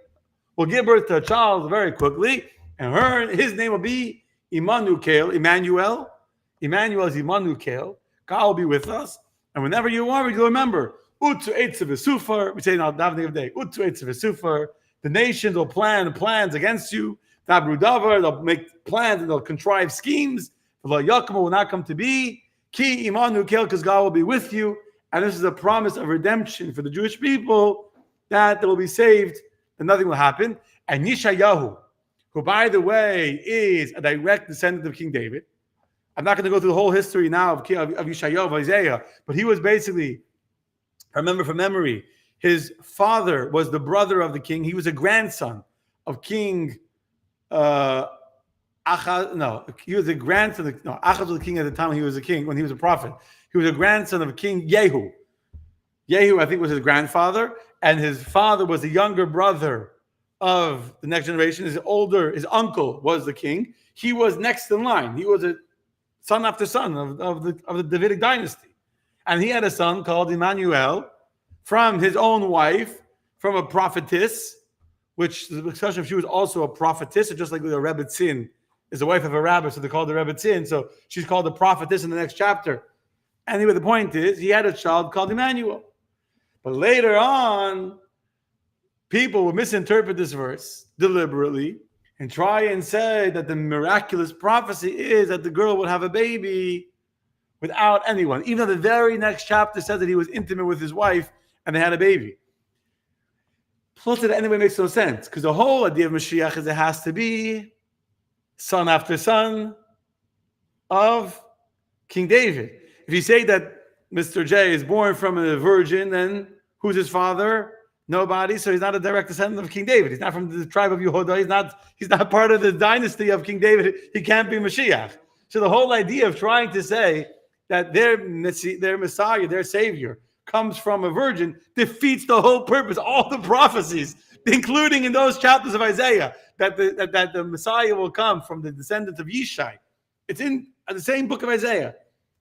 Will give birth to a child very quickly, and his name will be Emmanuel. Emmanuel is Emmanuel. God will be with us. And whenever you are, you'll remember, Utu Eitzav Esufar, we say in our davening of the day, Utu Eitzav Esufar, the nations will plan plans against you. Tabru Davar, they'll make plans and they'll contrive schemes. Yaakov will not come to be. Ki imanu kel, because God will be with you. And this is a promise of redemption for the Jewish people that they will be saved and nothing will happen. And Yeshayahu, who by the way is a direct descendant of King David. I'm not going to go through the whole history now of Yeshayahu, of Isaiah, but he was basically, I remember from memory, his father was the brother of the king. He was a grandson of King Achaz. No, he was a grandson of Achaz was the king at the time he was a king, when he was a prophet. He was a grandson of King Yehu. Yehu, I think, was his grandfather, and his father was the younger brother of the next generation. His uncle was the king. He was next in line. He was a son after son of the Davidic dynasty. And he had a son called Emmanuel from his own wife, from a prophetess, which the discussion of she was also a prophetess, just like the Rebbetzin is the wife of a rabbi, so they called the Rebbetzin. So she's called the prophetess in the next chapter. Anyway, the point is, he had a child called Emmanuel. But later on, people would misinterpret this verse deliberately and try and say that the miraculous prophecy is that the girl would have a baby without anyone, even though the very next chapter says that he was intimate with his wife and they had a baby. Plus, it anyway makes no sense, because the whole idea of Mashiach is it has to be son after son of King David. If you say that Mr. J is born from a virgin, then who's his father? Nobody. So he's not a direct descendant of King David. He's not from the tribe of Yehuda. He's not part of the dynasty of King David. He can't be Mashiach. So the whole idea of trying to say that their Messiah, their Savior, comes from a virgin defeats the whole purpose, all the prophecies, including in those chapters of Isaiah, that the Messiah will come from the descendants of Yishai. It's in the same book of Isaiah.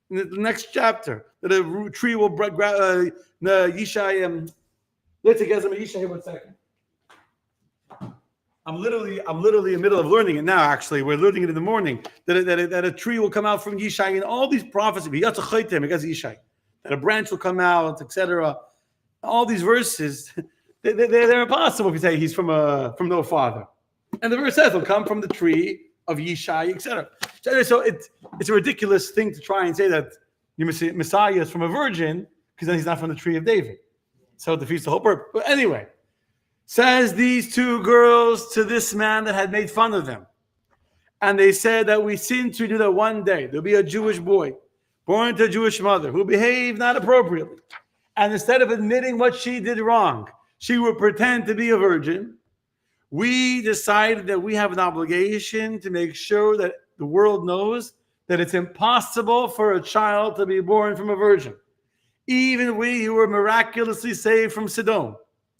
In the next chapter, that a tree will Yishai. Let's get some Yishai. 1 second. I'm literally in the middle of learning it now. Actually, we're learning it in the morning. That a tree will come out from Yishai, and all these prophecies. That a branch will come out, etc. All these verses, they're impossible if you say he's from no father. And the verse says he'll come from the tree of Yishai, etc. So it's a ridiculous thing to try and say that your Messiah is from a virgin, because then he's not from the tree of David. So it defeats the whole purpose. But anyway, says these two girls to this man that had made fun of them. And they said that we sinned to do that one day. There'll be a Jewish boy born to a Jewish mother who behaved not appropriately. And instead of admitting what she did wrong, she would pretend to be a virgin. We decided that we have an obligation to make sure that the world knows that it's impossible for a child to be born from a virgin. Even we who were miraculously saved from Sodom,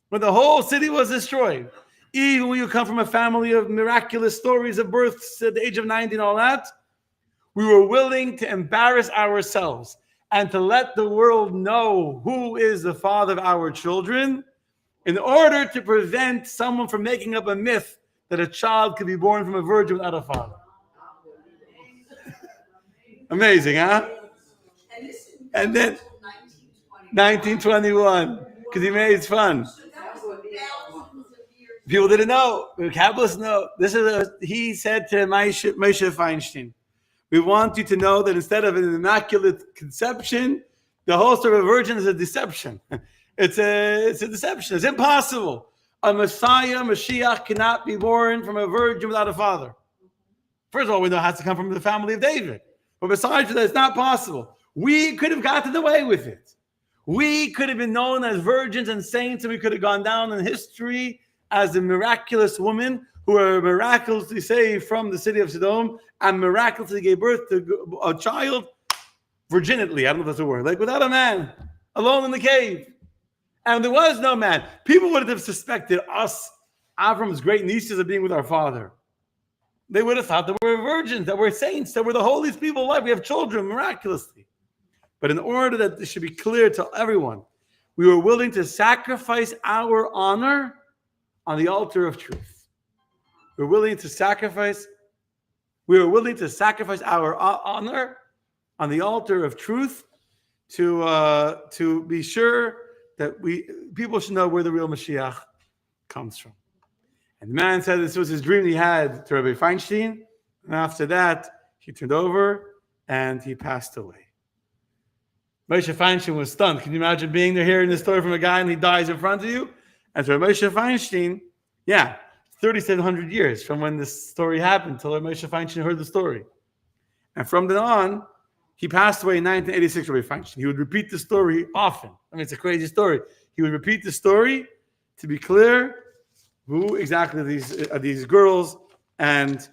when the whole city was destroyed, even when you come from a family of miraculous stories of births at the age of 90 and all that, we were willing to embarrass ourselves and to let the world know who is the father of our children, in order to prevent someone from making up a myth that a child could be born from a virgin without a father. Amazing, huh? And then 1921, because he made it fun. People didn't know. The Kabbalists know. He said to Moshe Feinstein, we want you to know that instead of an immaculate conception, the whole story of a virgin is a deception. It's a deception. It's impossible. A Messiah, Mashiach, cannot be born from a virgin without a father. First of all, we know it has to come from the family of David. But besides that, it's not possible. We could have gotten away with it. We could have been known as virgins and saints, and we could have gone down in history as a miraculous woman who were miraculously saved from the city of Sodom and miraculously gave birth to a child virginity. I don't know if that's a word. Like without a man, alone in the cave. And there was no man. People would have suspected us, Avram's great nieces, of being with our father. They would have thought that we're virgins, that we're saints, that we're the holiest people alive. We have children miraculously. But in order that this should be clear to everyone, we were willing to sacrifice our honor on the altar of truth. We were willing to sacrifice our honor on the altar of truth to be sure that people should know where the real Mashiach comes from. And the man said this was his dream he had to Rabbi Feinstein. And after that, he turned over and he passed away. Moshe Feinstein was stunned. Can you imagine being there hearing this story from a guy and he dies in front of you? And so Moshe Feinstein, 3,700 years from when this story happened till Moshe Feinstein heard the story. And from then on, he passed away in 1986, Rabbi Feinstein. He would repeat the story often. I mean, it's a crazy story. He would repeat the story to be clear who exactly are these girls. And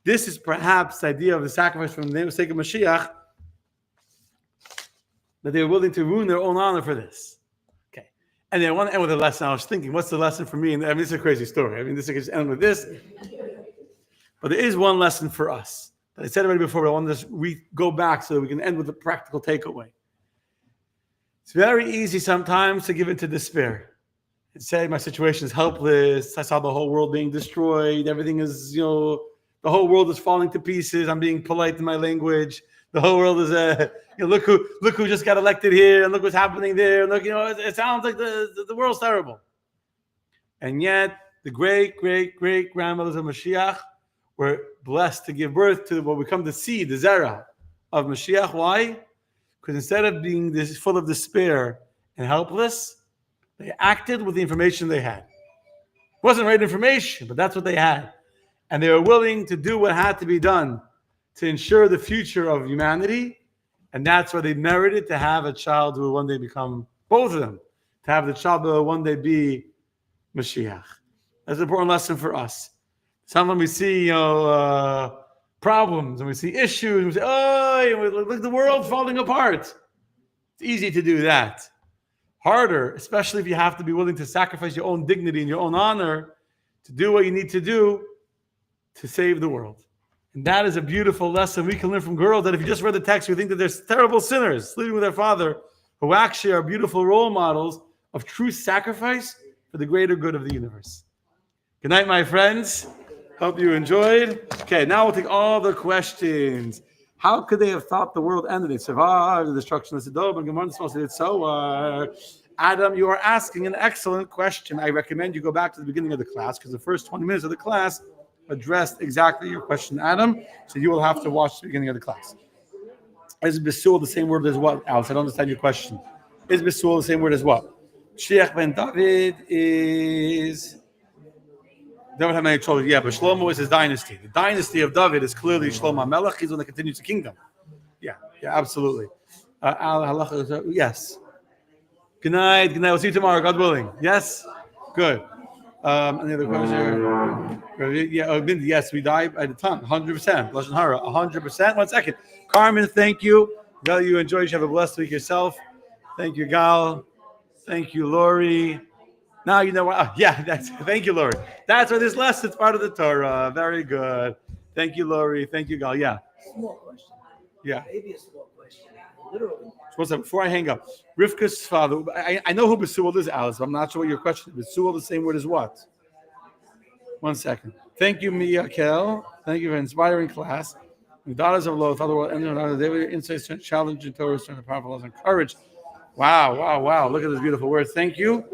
this is perhaps the idea of the sacrifice from the sake of Mashiach, that they were willing to ruin their own honor for this. Okay. And then I want to end with a lesson. I was thinking, what's the lesson for me? And I mean, this is a crazy story. I mean, this is end with this. But there is one lesson for us. I said already before, but I want to just go back so that we can end with a practical takeaway. It's very easy sometimes to give into despair and say my situation is helpless. I saw the whole world being destroyed. Everything is, the whole world is falling to pieces. I'm being polite in my language. The whole world is look who just got elected here, and look what's happening there. And look, it sounds like the world's terrible. And yet, the great grandmothers of Mashiach were blessed to give birth to what we come to see, the Zerah of Mashiach. Why? Because instead of being this full of despair and helpless, they acted with the information they had. It wasn't right information, but that's what they had. And they were willing to do what had to be done to ensure the future of humanity. And that's why they merited to have a child who will one day become, both of them, to have the child who will one day be Mashiach. That's an important lesson for us. Sometimes we see, problems and we see issues. And we say, look at the world falling apart. It's easy to do that. Harder, especially if you have to be willing to sacrifice your own dignity and your own honor to do what you need to do to save the world. And that is a beautiful lesson we can learn from girls, that if you just read the text, you think that there's terrible sinners sleeping with their father, who actually are beautiful role models of true sacrifice for the greater good of the universe. Good night, my friends. Hope you enjoyed. Okay, now we'll take all the questions. How could they have thought the world ended? They survived the destruction of Sodom and Gomorrah. So, Adam, you are asking an excellent question. I recommend you go back to the beginning of the class, because the first 20 minutes of the class addressed exactly your question, Adam. So you will have to watch the beginning of the class. Is Besul the same word as what, Alice? I don't understand your question. Is Besul the same word as what? Sheikh ben David is... David had many children, but Shlomo is his dynasty. The dynasty of David is clearly Shlomo Melech. He's the one that continues the kingdom. Yeah, absolutely. Yes. Good night. We'll see you tomorrow, God willing. Yes? Good. Any other questions? Yes, we die at the time. 100%. Lashon Hara, 100%. 1 second. Carmen, thank you. Well, you enjoy. You have a blessed week yourself. Thank you, Gal. Thank you, Lori. Now you know what. Thank you, Lori. That's why this lesson's part of the Torah. Very good. Thank you, Lori. Thank you, Gal. Yeah. Small question. Yeah. Maybe a small question. Literally. What's up? Before I hang up, Rivka's father. I know who Besuel is, Alice, but I'm not sure what your question is. Besuel, the same word as what? 1 second. Thank you, Mia Kel. Thank you for inspiring class. The daughters of Lot, Father, and David, insights, challenge, and Torah, and the powerful laws and courage. Wow. Look at this beautiful word. Thank you.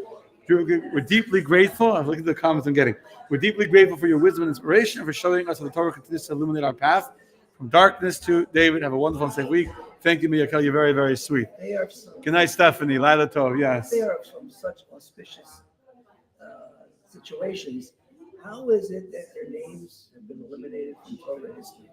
We're deeply grateful. Look at the comments I'm getting. We're deeply grateful for your wisdom and inspiration and for showing us how the Torah continues to illuminate our path from darkness to David. Have a wonderful and safe week. Thank you, Mia Kel. You're very, very sweet. They are so, Good night, Stephanie. Lila Tov. Yes. they are from such auspicious situations. How is it that their names have been eliminated from Torah history?